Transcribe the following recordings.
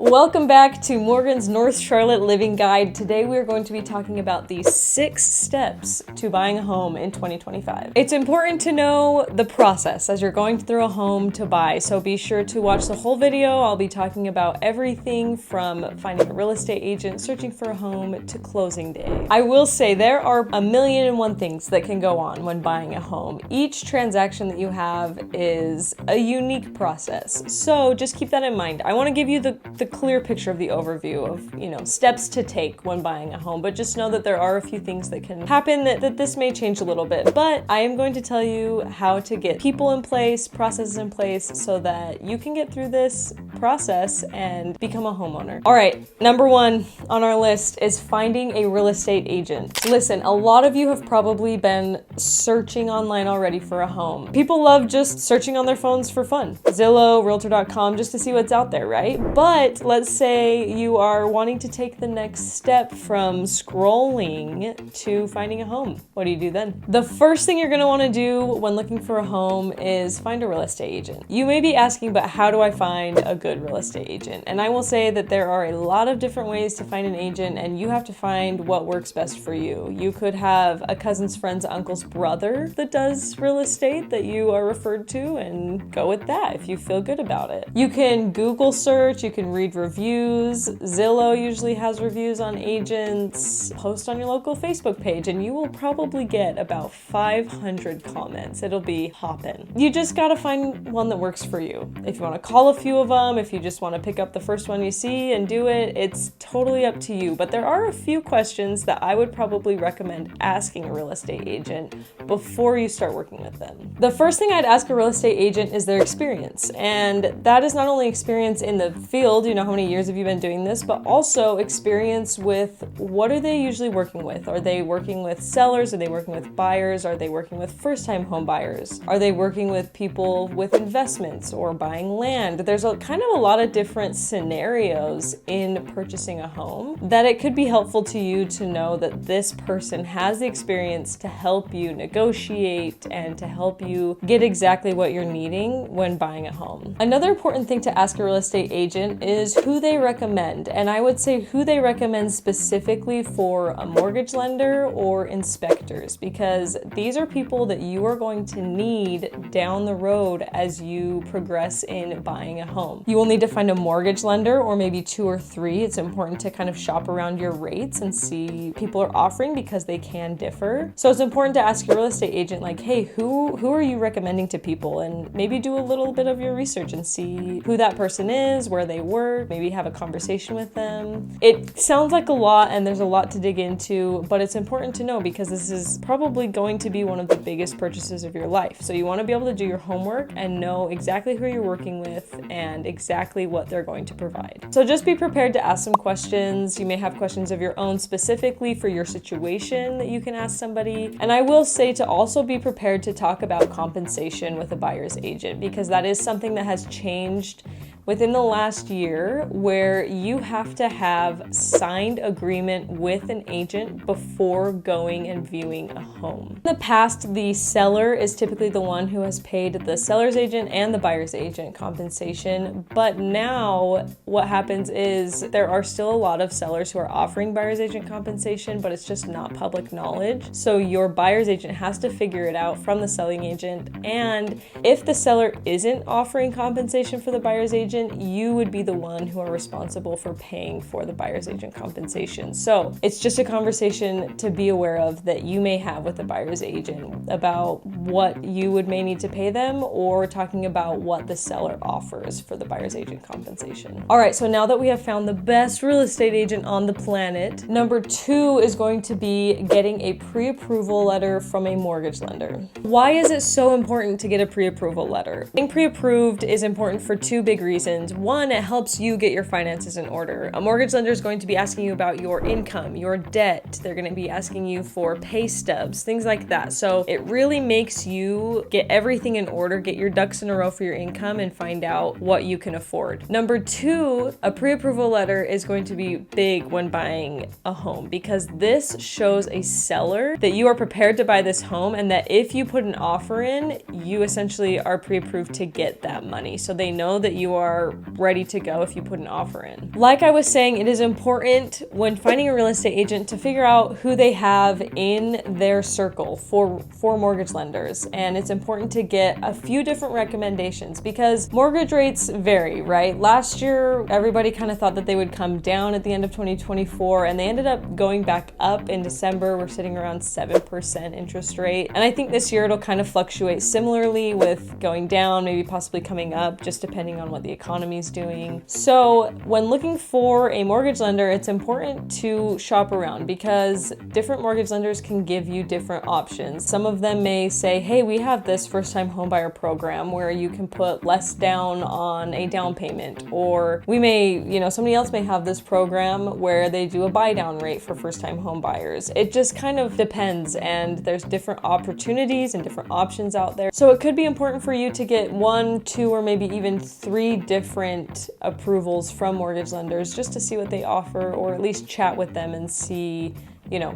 Welcome back to Morgan's North Charlotte Living Guide. Today we are going to be talking about the 6 steps to buying a home in 2025. It's important to know the process as you're going through a home to buy, so be sure to watch the whole video. I'll be talking about everything from finding a real estate agent, searching for a home, to closing day. I will say there are 1,000,001 things that can go on when buying a home. Each transaction that you have is a unique process, so just keep that in mind. I want to give you the clear picture of the overview of, steps to take when buying a home, but just know that there are a few things that can happen that this may change a little bit. But I am going to tell you how to get people in place, processes in place, so that you can get through this process and become a homeowner. All right, number 1 on our list is finding a real estate agent. Listen, a lot of you have probably been searching online already for a home. People love just searching on their phones for fun. Zillow, realtor.com, just to see what's out there, right? But let's say you are wanting to take the next step from scrolling to finding a home. What do you do then? The first thing you're going to want to do when looking for a home is find a real estate agent. You may be asking, but how do I find a good real estate agent? And I will say that there are a lot of different ways to find an agent, and you have to find what works best for you. You could have a cousin's friend's uncle's brother that does real estate that you are referred to, and go with that if you feel good about it. You can Google search, you can read reviews. Zillow usually has reviews on agents. Post on your local Facebook page and you will probably get about 500 comments. It'll be hopping. You just gotta find one that works for you. If you want to call a few of them, if you just want to pick up the first one you see and do it, it's totally up to you. But there are a few questions that I would probably recommend asking a real estate agent before you start working with them. The first thing I'd ask a real estate agent is their experience. And that is not only experience in the field, how many years have you been doing this, but also experience with what are they usually working with? Are they working with sellers? Are they working with buyers? Are they working with first-time home buyers? Are they working with people with investments or buying land? There's a lot of different scenarios in purchasing a home that it could be helpful to you to know that this person has the experience to help you negotiate and to help you get exactly what you're needing when buying a home. Another important thing to ask a real estate agent is who they recommend, and I would say who they recommend specifically for a mortgage lender or inspectors, because these are people that you are going to need down the road as you progress in buying a home. You will need to find a mortgage lender or maybe 2 or 3. It's important to kind of shop around your rates and see people are offering because they can differ. So it's important to ask your real estate agent, like, hey, who are you recommending to people? And maybe do a little bit of your research and see who that person is, where they work, maybe have a conversation with them. It sounds like a lot and there's a lot to dig into, but it's important to know because this is probably going to be one of the biggest purchases of your life. So you want to be able to do your homework and know exactly who you're working with and exactly what they're going to provide. So just be prepared to ask some questions. You may have questions of your own specifically for your situation that you can ask somebody. And I will say to also be prepared to talk about compensation with a buyer's agent, because that is something that has changed within the last year, where you have to have signed agreement with an agent before going and viewing a home. In the past, the seller is typically the one who has paid the seller's agent and the buyer's agent compensation, but now what happens is there are still a lot of sellers who are offering buyer's agent compensation, but it's just not public knowledge. So your buyer's agent has to figure it out from the selling agent, and if the seller isn't offering compensation for the buyer's agent, you would be the one who are responsible for paying for the buyer's agent compensation. So it's just a conversation to be aware of that you may have with the buyer's agent about what you may need to pay them, or talking about what the seller offers for the buyer's agent compensation. All right, so now that we have found the best real estate agent on the planet, number 2 is going to be getting a pre-approval letter from a mortgage lender. Why is it so important to get a pre-approval letter? Being pre-approved is important for 2 big reasons. One, it helps you get your finances in order. A mortgage lender is going to be asking you about your income, your debt. They're going to be asking you for pay stubs, things like that. So it really makes you get everything in order, get your ducks in a row for your income, and find out what you can afford. Number 2, a pre-approval letter is going to be big when buying a home, because this shows a seller that you are prepared to buy this home, and that if you put an offer in, you essentially are pre-approved to get that money. So they know that you are are ready to go if you put an offer in. Like I was saying, it is important when finding a real estate agent to figure out who they have in their circle for mortgage lenders. And it's important to get a few different recommendations because mortgage rates vary, right? Last year, everybody kind of thought that they would come down at the end of 2024, and they ended up going back up in December. We're sitting around 7% interest rate. And I think this year it'll kind of fluctuate similarly, with going down, maybe possibly coming up, just depending on what the economy is doing. So when looking for a mortgage lender, it's important to shop around because different mortgage lenders can give you different options. Some of them may say, hey, we have this first-time homebuyer program where you can put less down on a down payment, or we may, somebody else may have this program where they do a buy down rate for first-time home buyers. It just kind of depends, and there's different opportunities and different options out there. So it could be important for you to get 1, 2, or maybe even 3 different approvals from mortgage lenders just to see what they offer, or at least chat with them and see,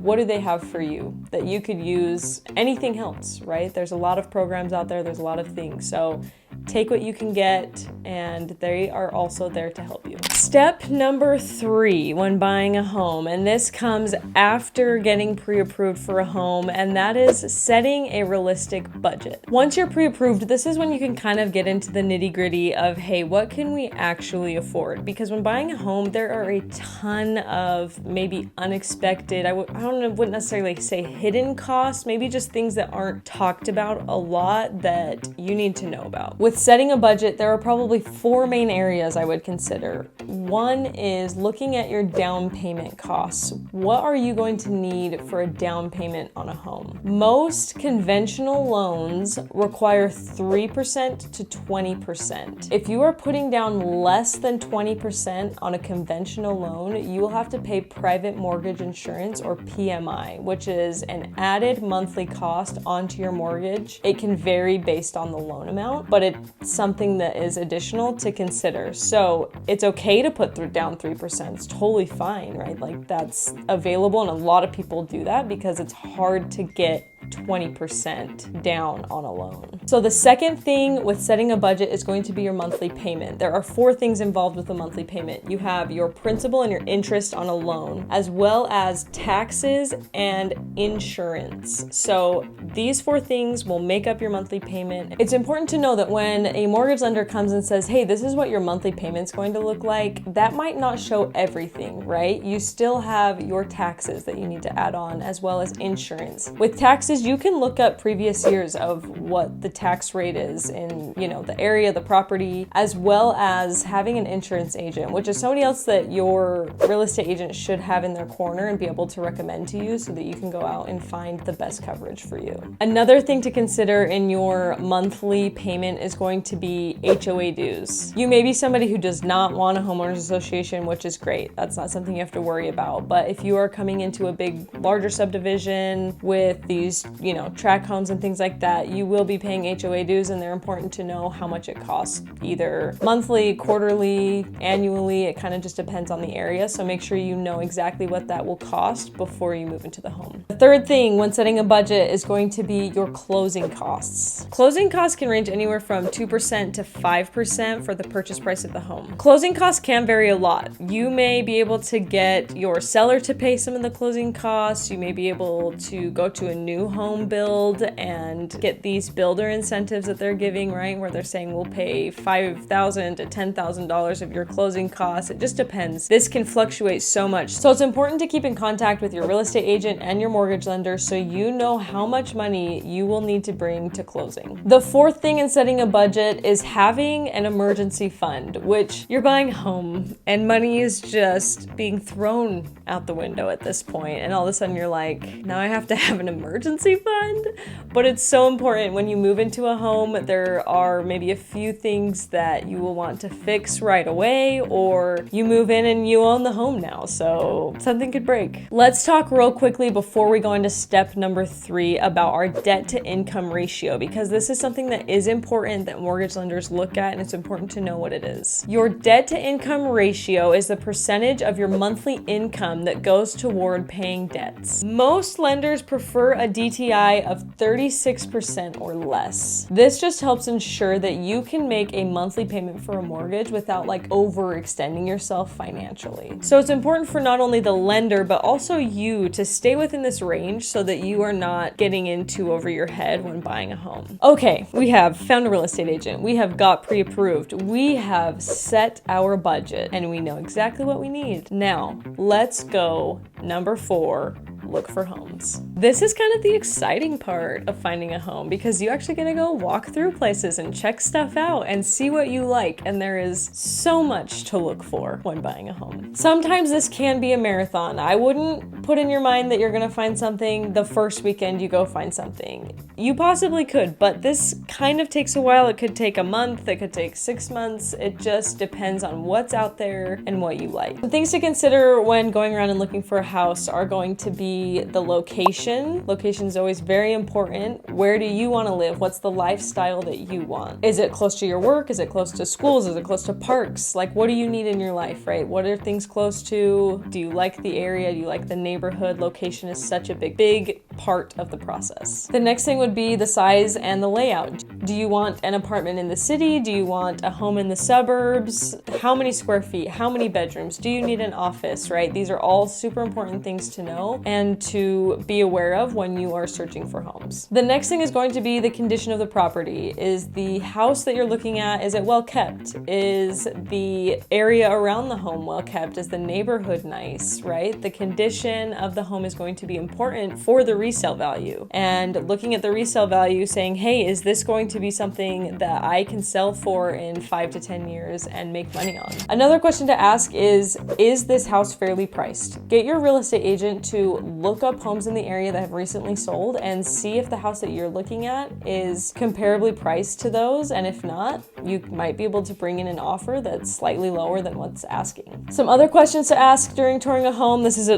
what do they have for you that you could use? Anything helps, right? There's a lot of programs out there. There's a lot of things. So take what you can get, and they are also there to help you. Step number 3 when buying a home, and this comes after getting pre-approved for a home, and that is setting a realistic budget. Once you're pre-approved, this is when you can kind of get into the nitty-gritty of, hey, what can we actually afford? Because when buying a home, there are a ton of maybe unexpected, I wouldn't necessarily say hidden costs, maybe just things that aren't talked about a lot that you need to know about. With setting a budget, there are probably 4 main areas I would consider. One is looking at your down payment costs. What are you going to need for a down payment on a home? Most conventional loans require 3% to 20%. If you are putting down less than 20% on a conventional loan, you will have to pay private mortgage insurance, or PMI, which is an added monthly cost onto your mortgage. It can vary based on the loan amount, but it's something that is additional to consider. So it's okay to put down 3%. It's totally fine, right? Like, that's available, and a lot of people do that because it's hard to get 20% down on a loan. So the second thing with setting a budget is going to be your monthly payment. There are 4 things involved with a monthly payment. You have your principal and your interest on a loan, as well as taxes and insurance. So these 4 things will make up your monthly payment. It's important to know that when a mortgage lender comes and says, hey, this is what your monthly payment's going to look like, that might not show everything, right? You still have your taxes that you need to add on, as well as insurance. With taxes, you can look up previous years of what the tax rate is in, the area, the property, as well as having an insurance agent, which is somebody else that your real estate agent should have in their corner and be able to recommend to you so that you can go out and find the best coverage for you. Another thing to consider in your monthly payment is going to be HOA dues. You may be somebody who does not want a homeowners association, which is great. That's not something you have to worry about. But if you are coming into a larger subdivision with these tract homes and things like that, you will be paying HOA dues, and they're important to know how much it costs, either monthly, quarterly, annually. It kind of just depends on the area. So make sure you know exactly what that will cost before you move into the home. The third thing when setting a budget is going to be your closing costs. Closing costs can range anywhere from 2% to 5% for the purchase price of the home. Closing costs can vary a lot. You may be able to get your seller to pay some of the closing costs. You may be able to go to a new home build and get these builder incentives that they're giving, right? Where they're saying we'll pay $5,000 to $10,000 of your closing costs. It just depends. This can fluctuate so much. So it's important to keep in contact with your real estate agent and your mortgage lender so you know how much money you will need to bring to closing. The fourth thing in setting a budget is having an emergency fund, which you're buying a home and money is just being thrown out the window at this point, and all of a sudden you're like, now I have to have an emergency fund? But it's so important when you move into a home. There are maybe a few things that you will want to fix right away, or you move in and you own the home now, so something could break. Let's talk real quickly before we go into step number 3 about our debt to income ratio, because this is something that is important that mortgage lenders look at, and it's important to know what it is. Your debt to income ratio is the percentage of your monthly income that goes toward paying debts. Most lenders prefer a DTI of 36% or less. This just helps ensure that you can make a monthly payment for a mortgage without like overextending yourself financially. So it's important for not only the lender, but also you to stay within this range so that you are not getting into over your head when buying a home. Okay, we have found a real estate agent. We have got pre-approved. We have set our budget and we know exactly what we need. Now, let's go number 4. Look for homes. This is kind of the exciting part of finding a home because you actually get to go walk through places and check stuff out and see what you like, and there is so much to look for when buying a home. Sometimes this can be a marathon. I wouldn't put in your mind that you're gonna find something the first weekend you go find something. You possibly could, but this kind of takes a while. It could take a month, it could take 6 months. It just depends on what's out there and what you like. The things to consider when going around and looking for a house are going to be the location. Location is always very important. Where do you want to live? What's the lifestyle that you want? Is it close to your work? Is it close to schools? Is it close to parks? Like, what do you need in your life, right? What are things close to? Do you like the area? Do you like the neighborhood? Location is such a big part of the process. The next thing would be the size and the layout. Do you want an apartment in the city? Do you want a home in the suburbs? How many square feet? How many bedrooms? Do you need an office, right? These are all super important things to know and to be aware of when you are searching for homes. The next thing is going to be the condition of the property. Is the house that you're looking at, is it well kept? Is the area around the home well kept? Is the neighborhood nice, right? The condition of the home is going to be important for the resale value. And looking at the resale value saying, hey, is this going to be something that I can sell for in 5 to 10 years and make money on? Another question to ask is this house fairly priced? Get your real estate agent to look up homes in the area that have recently sold and see if the house that you're looking at is comparably priced to those, and if not, you might be able to bring in an offer that's slightly lower than what's asking. Some other questions to ask during touring a home. This is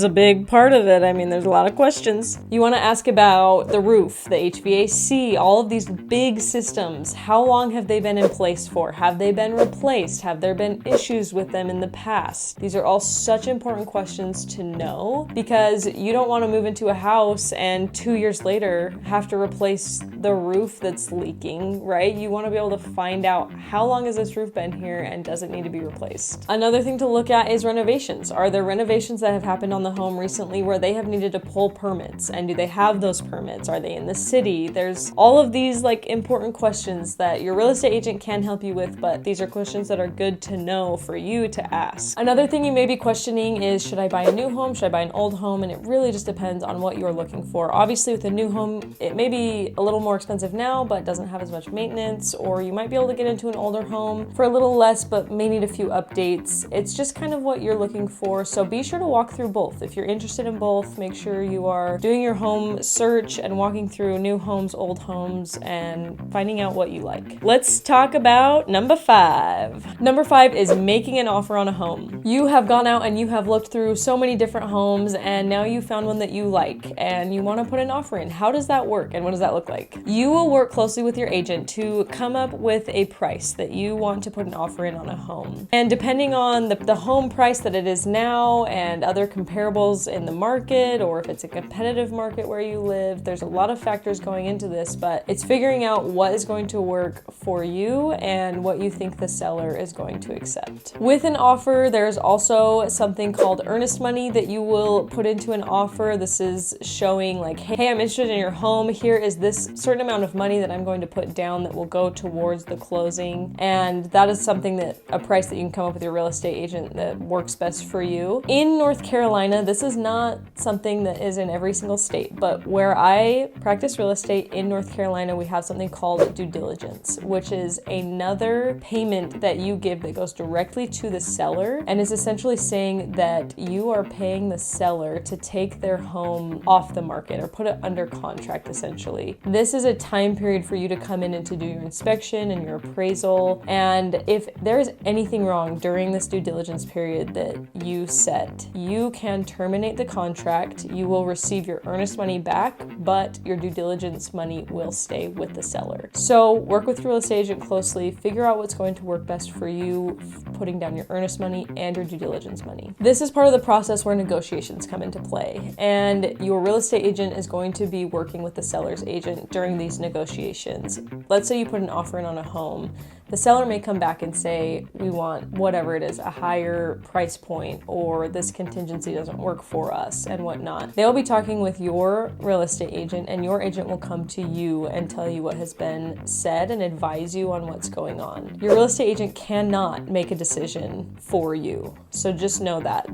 a big part of it. I mean, there's a lot of questions. You want to ask about the roof, the HVAC, all of these big systems. How long have they been in place for? Have they been replaced? Have there been issues with them in the past? These are all such important questions to know, because you don't want to move into a house and 2 years later have to replace the roof that's leaking, right? You want to be able to find out how long has this roof been here and does it need to be replaced. Another thing to look at is renovations. Are there renovations that have happened on the home recently where they have needed to pull permits, and do they have those permits? Are they in the city? There's all of these like important questions that your real estate agent can help you with, but these are questions that are good to know for you to ask. Another thing you may be questioning is, should I buy a new home? Should I buy an old home? And it really just depends on what you're looking for. Obviously, with a new home, it may be a little more expensive now, but doesn't have as much maintenance, or you might be able to get into an older home for a little less, but may need a few updates. It's just kind of what you're looking for. So be sure to walk through both. If you're interested in both, make sure you are doing your home search and walking through new homes, old homes, and finding out what you like. Let's talk about number 5. Number 5 is making an offer on a home. You have gone out and you have looked through so many different homes, and now you found one that you like and you want to put an offer in. How does that work and what does that look like? You will work closely with your agent to come up with a price that you want to put an offer in on a home. And depending on the home price that it is now and other comparables in the market, or if it's a competitive market where you live, there's a lot of factors going into this, but it's figuring out what is going to work for you and what you think the seller is going to accept. With an offer, there's also something called earnest money that you will put into an offer. This is showing like, hey, I'm interested in your home. Here is this certain amount of money that I'm going to put down that will go towards the closing. And that is something that a price that you can come up with your real estate agent that works best for you. In North Carolina, this is not something that is in every single state, but where I practice real estate in North Carolina, we have something called due diligence, which is another payment that you give that goes directly to the seller and is essentially saying that you are paying the seller to take their home off the market or put it under contract essentially. This is a time period for you to come in and to do your inspection and your appraisal, and if there is anything wrong during this due diligence period that you set, you can terminate the contract. You will receive your earnest money back, but your due diligence money will stay with the seller. So work with your real estate agent closely, figure out what's going to work best for you, putting down your earnest money and your due diligence money. This is part of the process where negotiation negotiations come into play. And your real estate agent is going to be working with the seller's agent during these negotiations. Let's say you put an offer in on a home. The seller may come back and say, we want whatever it is, a higher price point, or this contingency doesn't work for us and whatnot. They'll be talking with your real estate agent, and your agent will come to you and tell you what has been said and advise you on what's going on. Your real estate agent cannot make a decision for you. So just know that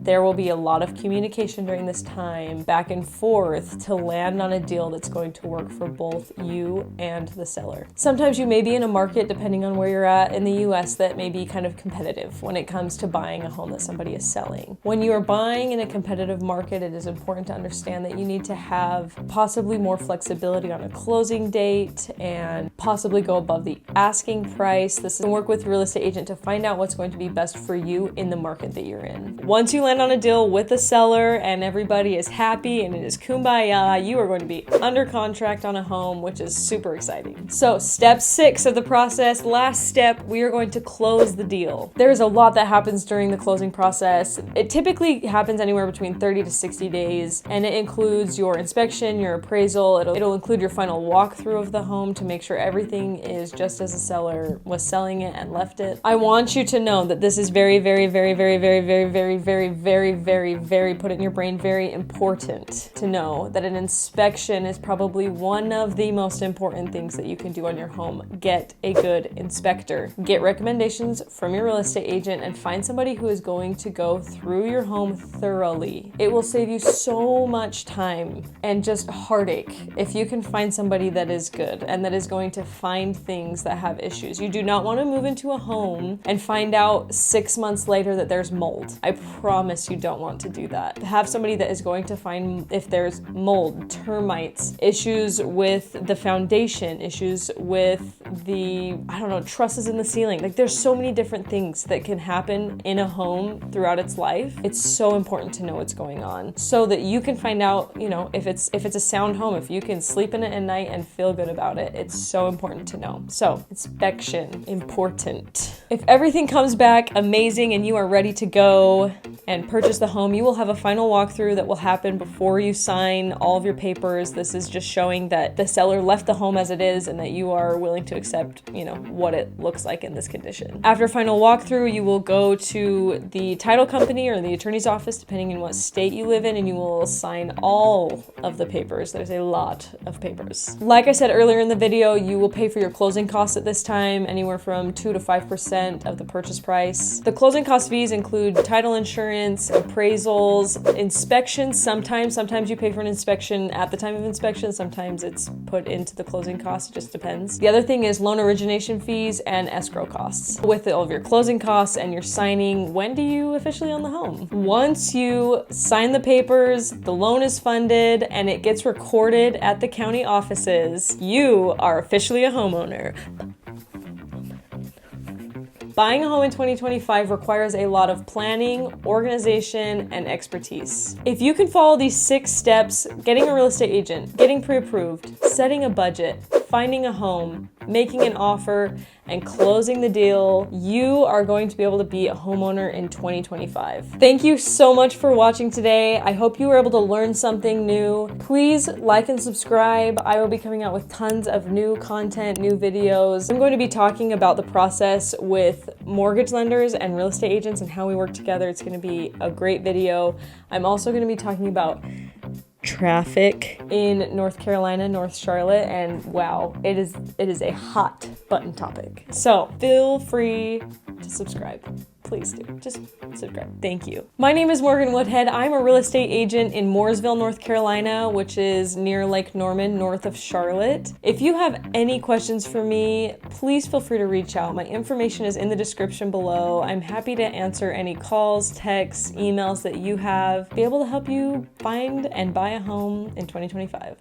there will be a lot of communication during this time, back and forth, to land on a deal that's going to work for both you and the seller. Sometimes you may be in a market, depending on where you're at in the US, that may be kind of competitive when it comes to buying a home that somebody is selling. When you are buying in a competitive market, it is important to understand that you need to have possibly more flexibility on a closing date and possibly go above the asking price. This is work with real estate agent to find out what's going to be best for you in the market that you're in. Once you land on a deal with the seller and everybody is happy and it is kumbaya, you are going to be under contract on a home, which is super exciting. So step 6 of the process, last step, we are going to close the deal. There's a lot that happens during the closing process. It typically happens anywhere between 30 to 60 days, and it includes your inspection, your appraisal. It'll include your final walkthrough of the home to make sure everything is just as the seller was selling it and left it. I want you to know that this is very, very, very, very, very, very, very, very, very, very, very, put it in your brain, very important to know that an inspection is probably one of the most important things that you can do on your home. Get a good inspector. Get recommendations from your real estate agent and find somebody who is going to go through your home thoroughly. It will save you so much time and just heartache if you can find somebody that is good and that is going to find things that have issues. You do not want to move into a home and find out 6 months later that there's mold. I promise you don't want to do that. Have somebody that is going to find if there's mold, termites, issues with the foundation, issues with the, trusses in the ceiling. Like, there's so many different things that can happen in a home throughout its life. It's so important to know what's going on so that you can find out, if it's a sound home, if you can sleep in it at night and feel good about it. It's so important to know. So, inspection, important. If everything comes back amazing and you are ready to go and purchase the home, you will have a final walkthrough that will happen before you sign all of your papers. This is just showing that the seller left the home as it is and that you are willing to accept, what it looks like in this condition. After final walkthrough, you will go to the title company or the attorney's office, depending on what state you live in, and you will sign all of the papers. There's a lot of papers. Like I said earlier in the video, you will pay for your closing costs at this time, anywhere from 2 to 5% of the purchase price. The closing cost fees include title insurance, appraisals, inspections. Sometimes you pay for an inspection at the time of inspection. Sometimes it's put into the closing cost. It just depends. The other thing is loan origination fees and escrow costs. With all of your closing costs and your signing, when do you officially own the home? Once you sign the papers, the loan is funded, and it gets recorded at the county offices, you are officially a homeowner. Buying a home in 2025 requires a lot of planning, organization, and expertise. If you can follow these 6 steps, getting a real estate agent, getting pre-approved, setting a budget, finding a home, making an offer, and closing the deal, you are going to be able to be a homeowner in 2025. Thank you so much for watching today. I hope you were able to learn something new. Please like and subscribe. I will be coming out with tons of new content, new videos. I'm going to be talking about the process with mortgage lenders and real estate agents and how we work together. It's going to be a great video. I'm also going to be talking about traffic in North Carolina, North Charlotte, and wow, it is a hot button topic. So feel free to subscribe. Please do. Just subscribe. Thank you. My name is Morgan Woodhead. I'm a real estate agent in Mooresville, North Carolina, which is near Lake Norman, north of Charlotte. If you have any questions for me, please feel free to reach out. My information is in the description below. I'm happy to answer any calls, texts, emails that you have, be able to help you find and buy a home in 2025.